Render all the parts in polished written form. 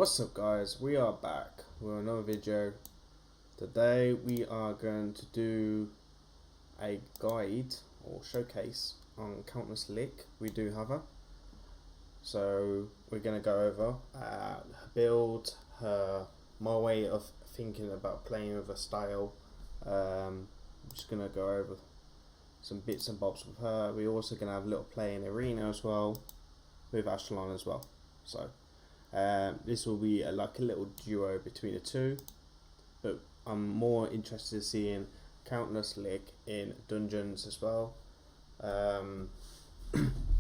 What's up guys, we are back with another video. Today we are going to do a guide or showcase on Countless Lick. We do have her. So we're going to go over her build, my way of thinking about playing with her style. I'm just going to go over some bits and bobs with her. We're also going to have a little play in arena as well with Ashlon as well. So this will be like a little duo between the two, but I'm more interested in seeing Countless Lick in dungeons as well,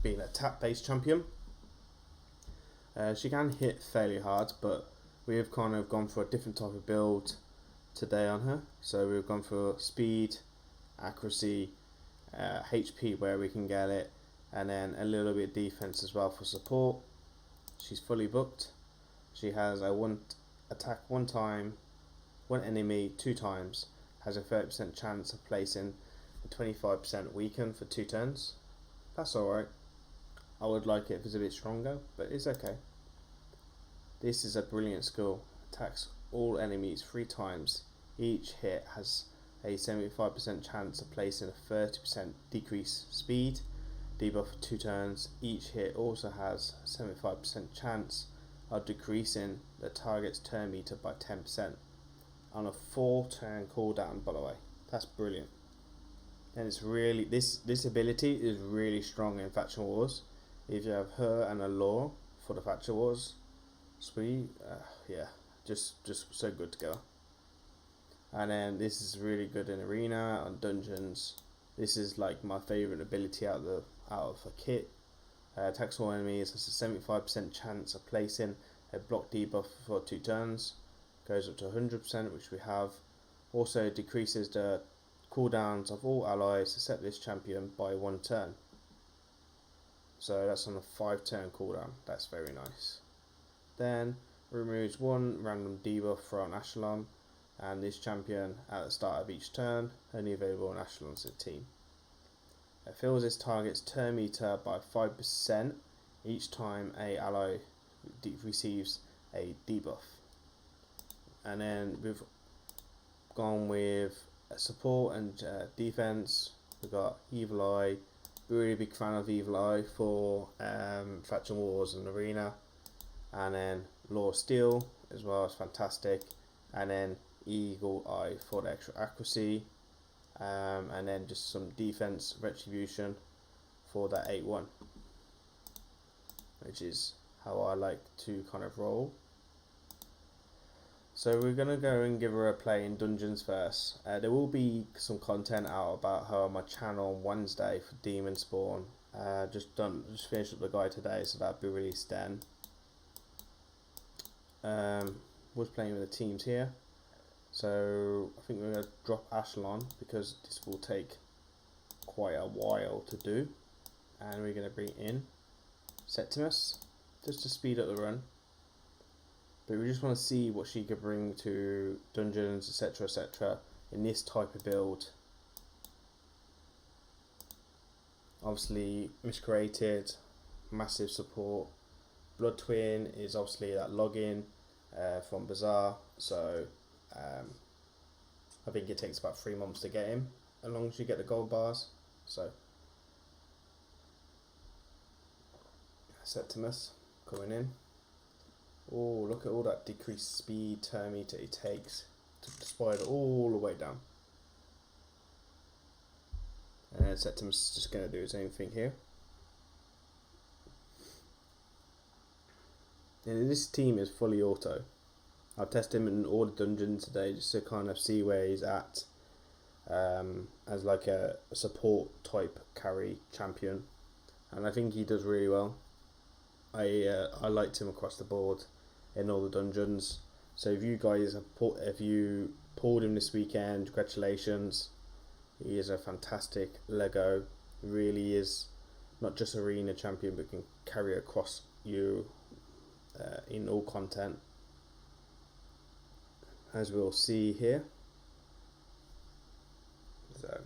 being a tap based champion. She can hit fairly hard, but we have kind of gone for a different type of build today on her. So we've gone for speed, accuracy, HP where we can get it, and then a little bit of defense as well for support. She's fully booked. She has a one attack one time, one enemy 2 times, has a 30% chance of placing a 25% weaken for 2 turns. That's alright. I would like it if it's a bit stronger, but it's okay. This is a brilliant skill. Attacks all enemies 3 times. Each hit has a 75% chance of placing a 30% decrease speed. Debuff for 2 turns. Each hit also has a 75% chance of decreasing the target's turn meter by 10% on a 4-turn cooldown, by the way. That's brilliant. And it's really, this ability is really strong in Faction Wars. If you have her and a lore for the Faction Wars, sweet, yeah, just so good together. And then this is really good in arena, on dungeons. This is like my favourite ability out of a kit. Attacks all enemies, has a 75% chance of placing a block debuff for 2 turns. Goes up to 100%, which we have. Also decreases the cooldowns of all allies except this champion by 1 turn. So that's on a 5-turn cooldown. That's very nice. Then removes 1 random debuff from Ashlon and this champion at the start of each turn, only available on Ashlon's team. It fills its target's turn meter by 5% each time a ally receives a debuff. And then we've gone with support and defense. We've got Evil Eye. Really big fan of Evil Eye for Faction Wars and Arena. And then Law of Steel as well is fantastic. And then Eagle Eye for the extra accuracy. And then just some defense retribution for that 8-1, which is how I like to kind of roll. So we're gonna go and give her a play in dungeons first. There will be some content out about her on my channel on Wednesday for Demon Spawn. Just finished up the guide today, so that'll be released then. Was playing with the teams here. So I think we're going to drop Ashlon because this will take quite a while to do. And we're going to bring in Septimus just to speed up the run. But we just want to see what she could bring to dungeons, etc, in this type of build. Obviously Miscreated, massive support. Blood Twin is obviously that login from Bazaar, so I think it takes about 3 months to get him, as long as you get the gold bars. So Septimus coming in. Oh, look at all that decreased speed turn meter it takes to spider all the way down. And Septimus is just going to do his own thing here. And this team is fully auto. I've tested him in all the dungeons today just to kind of see where he's at as like a support type carry champion, and I think he does really well. I liked him across the board in all the dungeons. So if you guys have if you pulled him this weekend, congratulations. He is a fantastic Lego. Really is not just arena champion, but can carry across you in all content, as we'll see here. So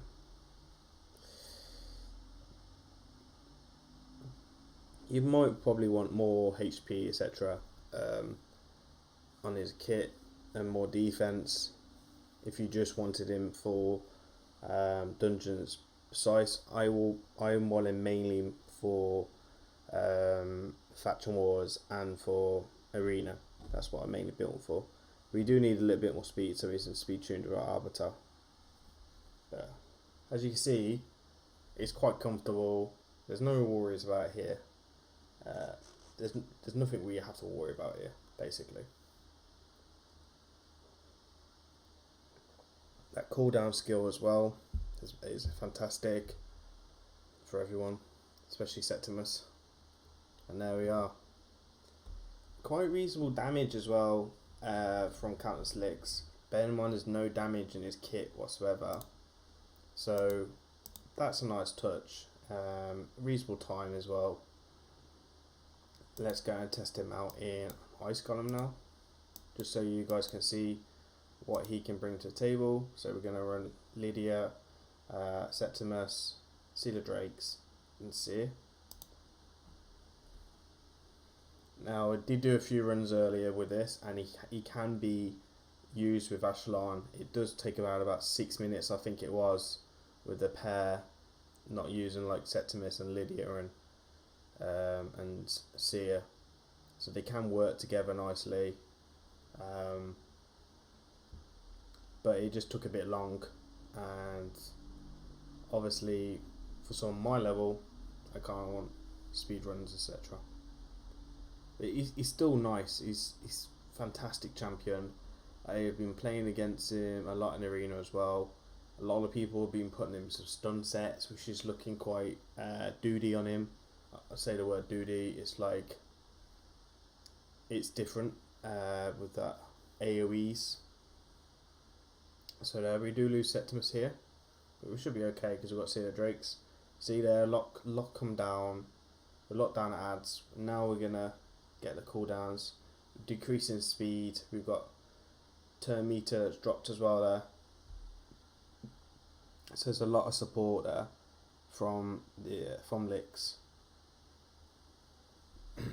you might probably want more HP, etc. on his kit and more defense. If you just wanted him for dungeons precise, I am wanting mainly for faction wars and for arena. That's what I'm mainly built for. We do need a little bit more speed, so he's in speed tuned with our arbiter. But as you can see, it's quite comfortable. There's no worries about here. There's nothing we have to worry about here, basically. That cooldown skill as well is fantastic for everyone, especially Septimus. And there we are. Quite reasonable damage as well from countless licks. Bear in mind there's no damage in his kit whatsoever, so that's a nice touch. Reasonable time as well. Let's go and test him out in Ice Golem now, just so you guys can see what he can bring to the table. So we're going to run Lydia, Septimus, Seal of Drakes, and Seer. Now I did do a few runs earlier with this, and he can be used with Ashlon. It does take about 6 minutes, I think it was, with the pair, not using like Septimus and Lydia and Seer, so they can work together nicely. But it just took a bit long, and obviously for someone my level, I can't want speed runs, etc. But he's still nice. He's fantastic champion. I have been playing against him a lot in arena as well. A lot of people have been putting him some stun sets, which is looking quite doody on him. I say the word doody, it's like it's different with that AoEs. So there we do lose Septimus here, but we should be okay because we've got Seal of Drakes. See there, lock come down. We lock down adds. Now we're gonna get the cooldowns, decreasing speed. We've got turn meter that's dropped as well there. So there's a lot of support there from licks. There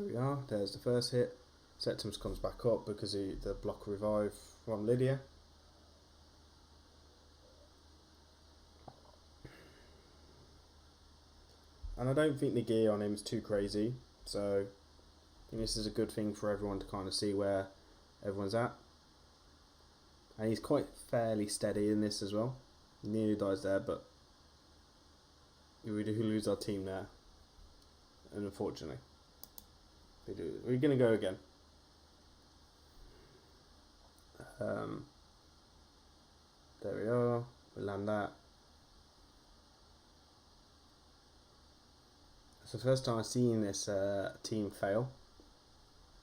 we are. There's the first hit. Septimus comes back up because the block revive from Lydia. And I don't think the gear on him is too crazy, so I think this is a good thing for everyone to kind of see where everyone's at. And he's quite fairly steady in this as well. He nearly dies there, but we do lose our team there, and unfortunately we do. We're going to go again. There we are. We land that. It's the first time I've seen this team fail.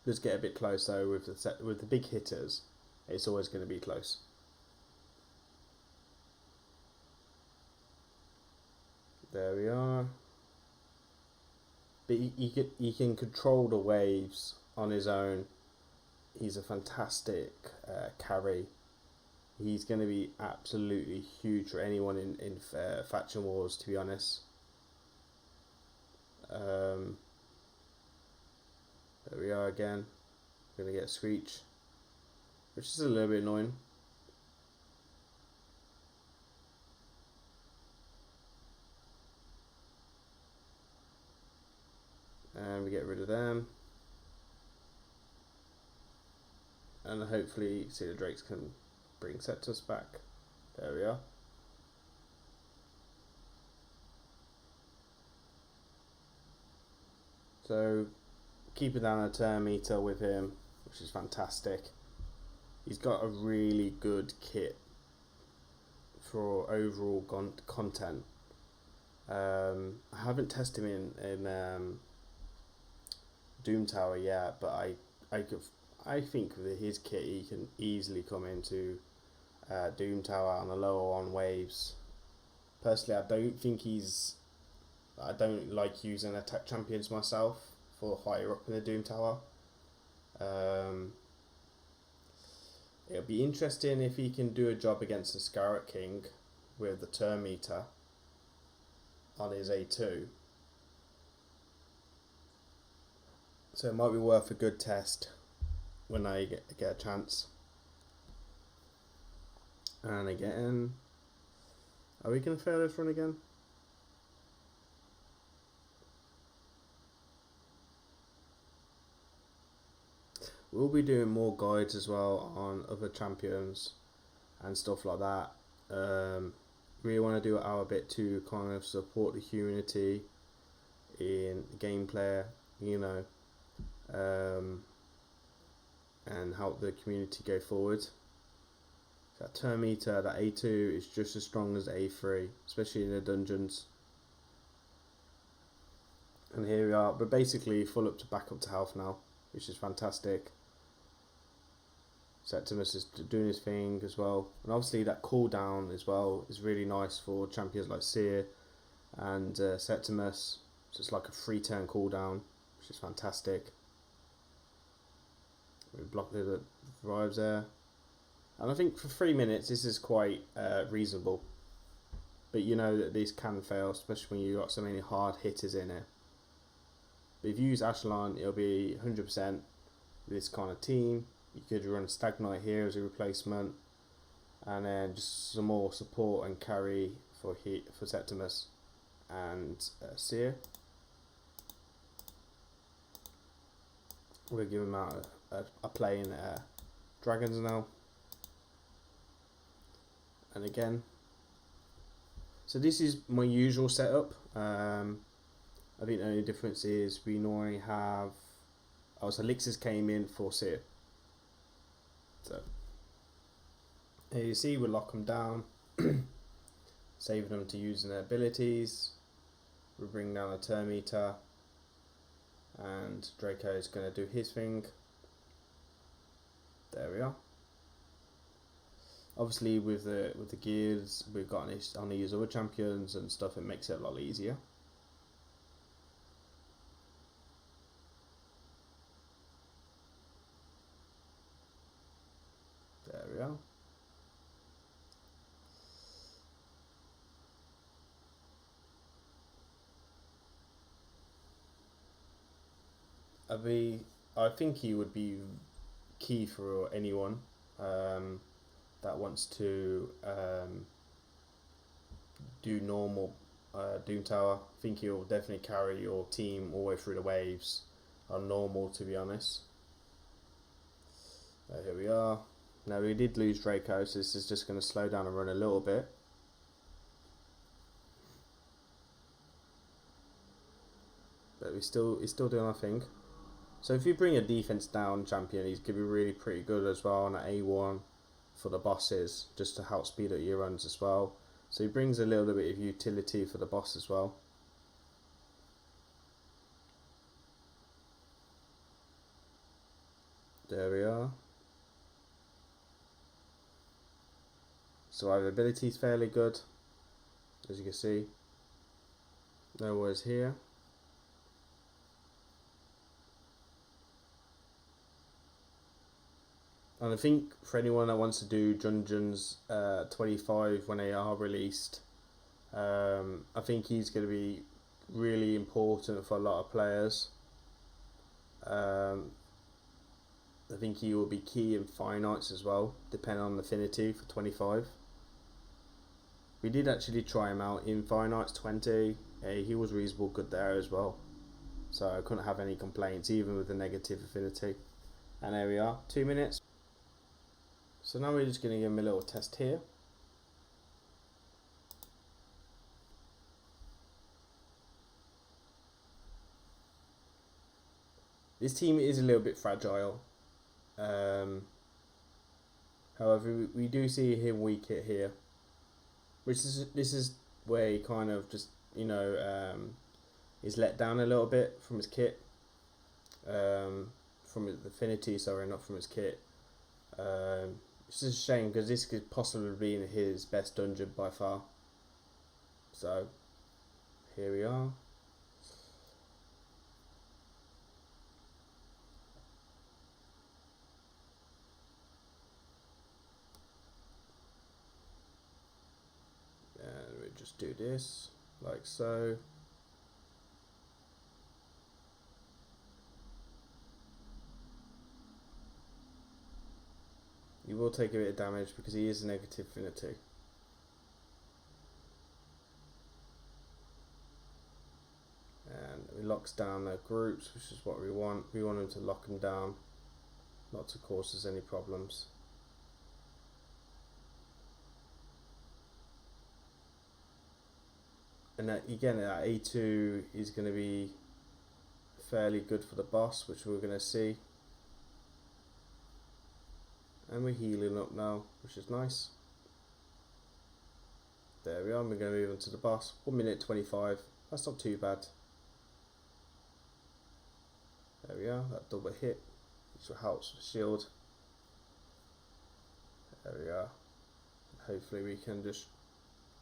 Just get a bit close though with the big hitters. It's always going to be close. There we are. But he can control the waves on his own. He's a fantastic carry. He's going to be absolutely huge for anyone in faction wars, to be honest. There we are again. We're going to get a Screech, which is a little bit annoying. And we get rid of them. And hopefully Seal of Drakes can bring Septimus back. There we are. So keeping down a turn meter with him, which is fantastic. He's got a really good kit for overall content. I haven't tested him in Doom Tower yet, but I think with his kit he can easily come into Doom Tower on the lower on waves. Personally, I don't like using attack champions myself for higher up in the Doom Tower. It'll be interesting if he can do a job against the Scarlet King with the turn meter on his A2. So it might be worth a good test when I get a chance. And again, are we going to fail this run again? We'll be doing more guides as well on other champions and stuff like that. Really want to do our bit to kind of support the community in gameplay, you know, and help the community go forward. That turn meter, that A2 is just as strong as A3, especially in the dungeons. And here we are, we're basically back up to health now, which is fantastic. Septimus is doing his thing as well, and obviously that cooldown as well is really nice for champions like Seer and Septimus. So it's like a 3-turn cooldown, which is fantastic. We blocked the vibes there, and I think for 3 minutes this is quite reasonable. But you know that these can fail, especially when you got so many hard hitters in it. But if you use Ashelon, it'll be 100% this kind of team. You could run Stagnite here as a replacement, and then just some more support and carry for Septimus and Seer. We'll give him out a play in Dragons now. And again, so this is my usual setup. I think the only difference is we normally have, so Elixirs came in for Seer. So here you see we lock them down, saving them to using their abilities. We bring down the turn meter, and Draco is going to do his thing. There we are. Obviously with the gears we've got on these other champions and stuff, it makes it a lot easier. There we are. I think he would be key for anyone that wants to do normal Doom Tower. I think he'll definitely carry your team all the way through the waves on normal, to be honest. Here we are. Now we did lose Draco, so this is just going to slow down and run a little bit. But he's still doing our thing. So if you bring a defense down champion, he's going to be really pretty good as well on A1 for the bosses, just to help speed up your runs as well. So he brings a little bit of utility for the boss as well. There we are. Survivability is fairly good, as you can see. No worries here. And I think for anyone that wants to do Dungeons 25 when they are released, I think he's going to be really important for a lot of players. I think he will be key in Finite as well, depending on affinity for 25. We did actually try him out in Finite 20. He was reasonable good there as well. So I couldn't have any complaints, even with the negative affinity. And there we are, 2 minutes. So now we're just going to give him a little test here. This team is a little bit fragile. However, we do see him weak hit here, this is where he kind of just, you know, is let down a little bit from his kit, from his affinity, sorry, not from his kit. It's just a shame because this could possibly be his best dungeon by far. So here we are. And we just do this like so. He will take a bit of damage because he is a negative affinity. And he locks down their groups, which is what we want. We want him to lock them down, not to cause us any problems. And again, that A2 is going to be fairly good for the boss, which we're going to see. And we're healing up now, which is nice. There we are, we're going to move on to the boss. 1 minute 25, that's not too bad. There we are, that double hit, which helps with shield. There we are. Hopefully we can just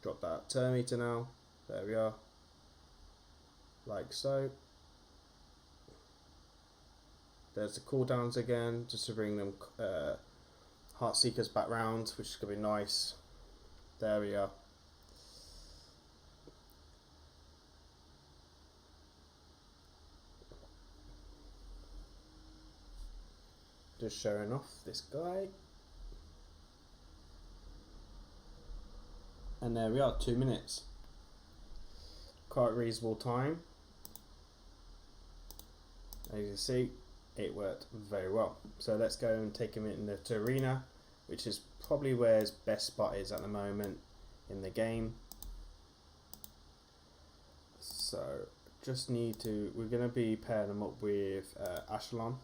drop that turn meter now. There we are, like so. There's the cooldowns again, just to bring them Heart Seekers back round, which is going to be nice. There we are. Just showing off this guy. And there we are, 2 minutes. Quite reasonable time. As you can see, it worked very well. So let's go and take him into arena, which is probably where his best spot is at the moment in the game. So just need to, we're going to be pairing them up with Ashelon.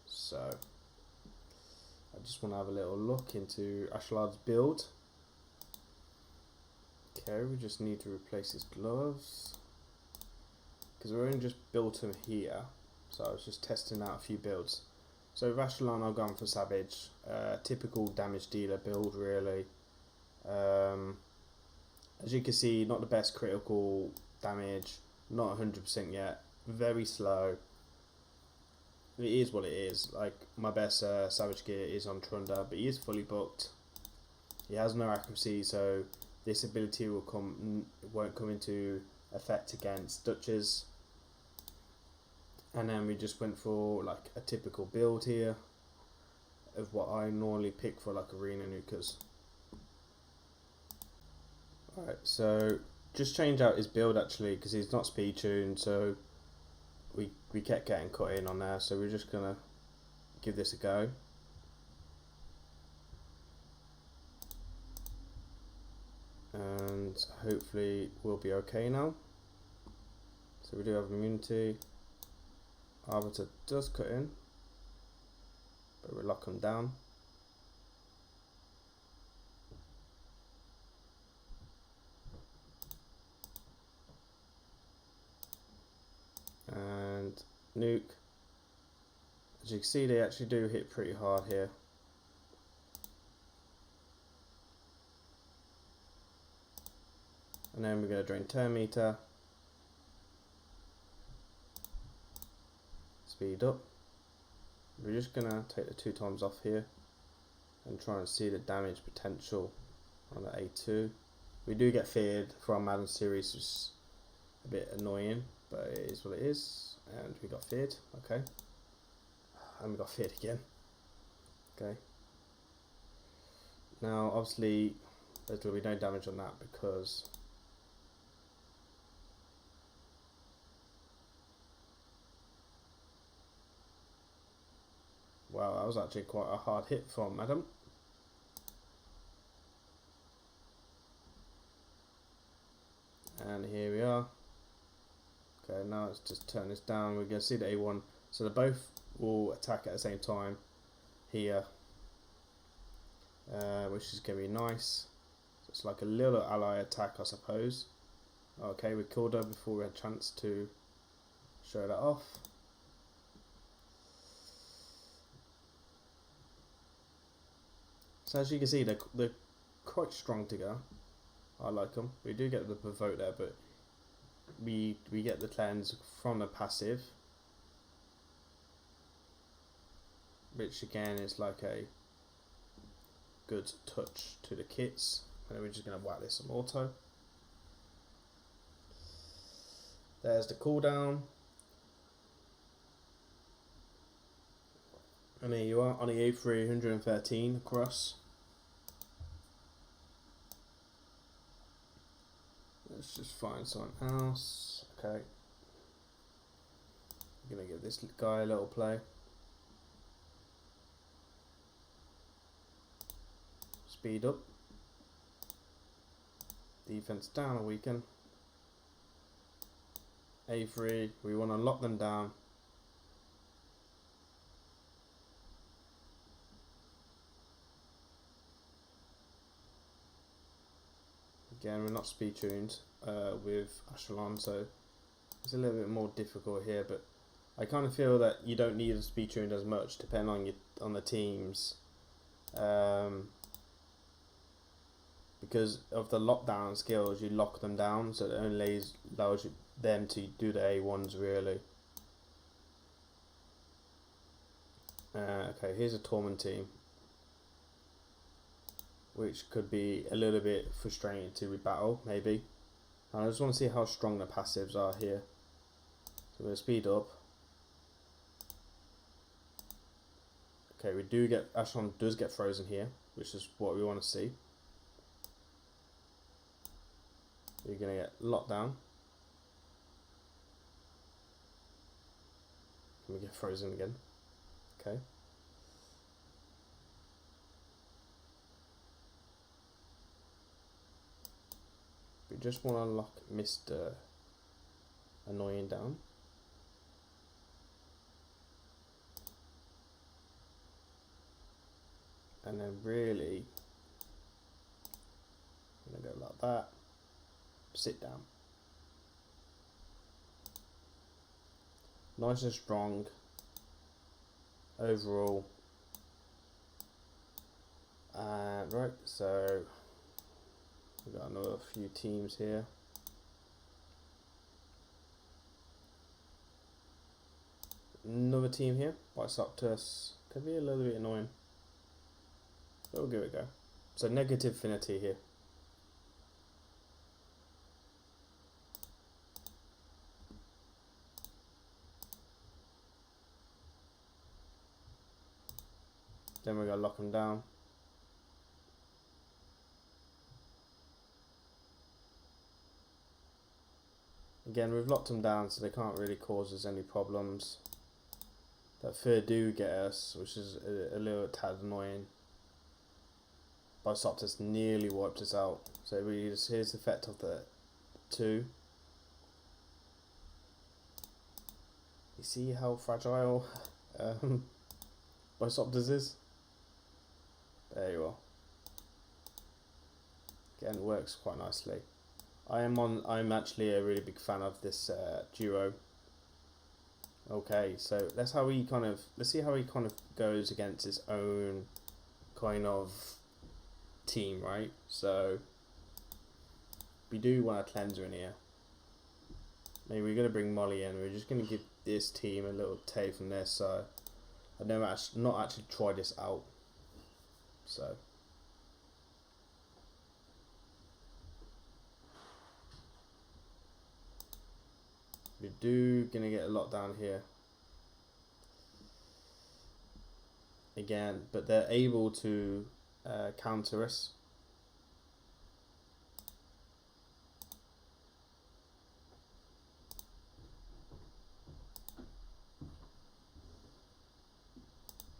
So I just want to have a little look into Ashelon's build. Okay, we just need to replace his gloves because we only just built him here, so I was just testing out a few builds. So with Ashelon I've gone for Savage, typical damage dealer build really. As you can see, not the best critical damage, not 100% yet, very slow. It is what it is. Like my best Savage gear is on Trunda, but he is fully booked. He has no accuracy, so this ability won't come into effect against Duchess. And then we just went for like a typical build here of what I normally pick for like arena nukers. Alright, so just change out his build actually because he's not speed tuned, so we kept getting cut in on there, so we're just gonna give this a go. And hopefully we'll be okay now. So we do have immunity. Arbiter does cut in, but we lock him down. And nuke. As you can see, they actually do hit pretty hard here. And then we're going to drain turn meter. Speed up. We're just going to take the 2 times off here and try and see the damage potential on the A2. We do get feared for our Madden series, which is a bit annoying, but it is what it is. And we got feared, okay. And we got feared again, okay. Now obviously there's going to be no damage on that because wow, that was actually quite a hard hit from Adam. And here we are. Okay, now let's just turn this down. We're going to see the A1. So they both will attack at the same time here, which is going to be nice. So it's like a little ally attack, I suppose. Okay, we killed her before we had a chance to show that off. So as you can see, they're quite strong together. I like them. We do get the provoke there, but we get the cleanse from a passive, which again is like a good touch to the kits. And then we're just going to whack this on auto. There's the cooldown. And there you are on the A3 113 across. Let's just find someone else. Okay. I'm gonna give this guy a little play. Speed up. Defense down a weaken. A3, we want to lock them down. Again, we're not speed tuned with Echelon, so it's a little bit more difficult here, but I kind of feel that you don't need to speed tuned as much depending on the teams. Because of the lockdown skills, you lock them down, so it only allows them to do the A1s really. Okay, here's a Torment team, which could be a little bit frustrating to rebattle, maybe. I just want to see how strong the passives are here. So we're going to speed up. Okay, we do get, Echelon does get frozen here, which is what we want to see. You're going to get locked down. Can we get frozen again? Okay. We just want to lock Mr. Annoying down. And then really, I'm going to go like that. Sit down. Nice and strong overall. Right, so we've got another few teams here. Another team here, Bisoptus. Could be a little bit annoying. But we'll give it a go. So negative affinity here. Then we're going to lock them down. Again, we've locked them down so they can't really cause us any problems. That fear do get us, which is a little tad annoying. Bisoptus nearly wiped us out. So here's the effect of the 2. You see how fragile Bisoptus is? There you are. Again, works quite nicely. I'm actually a really big fan of this duo. Okay, so let's see how he kind of goes against his own kind of team, right? So we do want a cleanser in here. Maybe we're gonna bring Molly in. We're just gonna give this team a little take from this. So I've not actually tried this out. So we do gonna get a lot down here again, but they're able to counter us.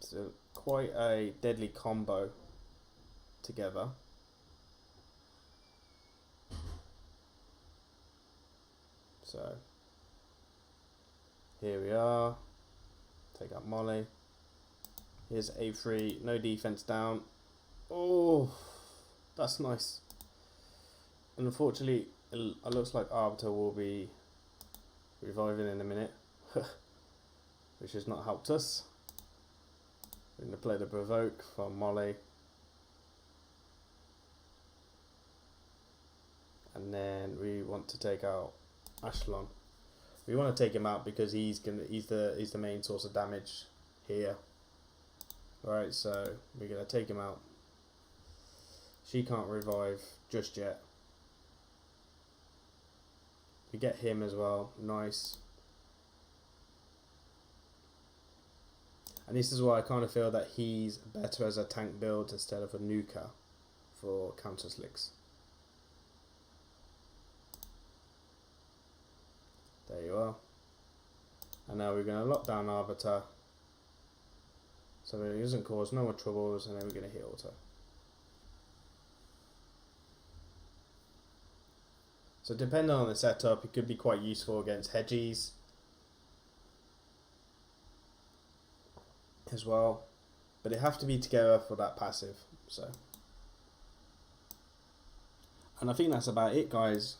So quite a deadly combo together. So here we are. Take out Molly. Here's A3, no defense down. Oh, that's nice. And unfortunately, it looks like Arbiter will be reviving in a minute, which has not helped us. We're going to play the provoke from Molly. And then we want to take out Echelon. We want to take him out because he's the main source of damage here. Right, so we're gonna take him out. She can't revive just yet. We get him as well. Nice. And this is why I kind of feel that he's better as a tank build instead of a nuker for counter slicks. There you are. And now we're going to lock down Arbiter so that it doesn't cause no more troubles, and then we're going to hit auto. So depending on the setup, it could be quite useful against hedgies as well, but they have to be together for that passive. So, and I think that's about it, guys.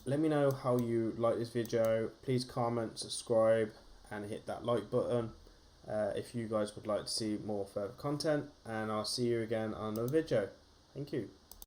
Let me know how you like this video. Please comment, subscribe, and hit that like button if you guys would like to see more further content, and I'll see you again on another video. Thank you.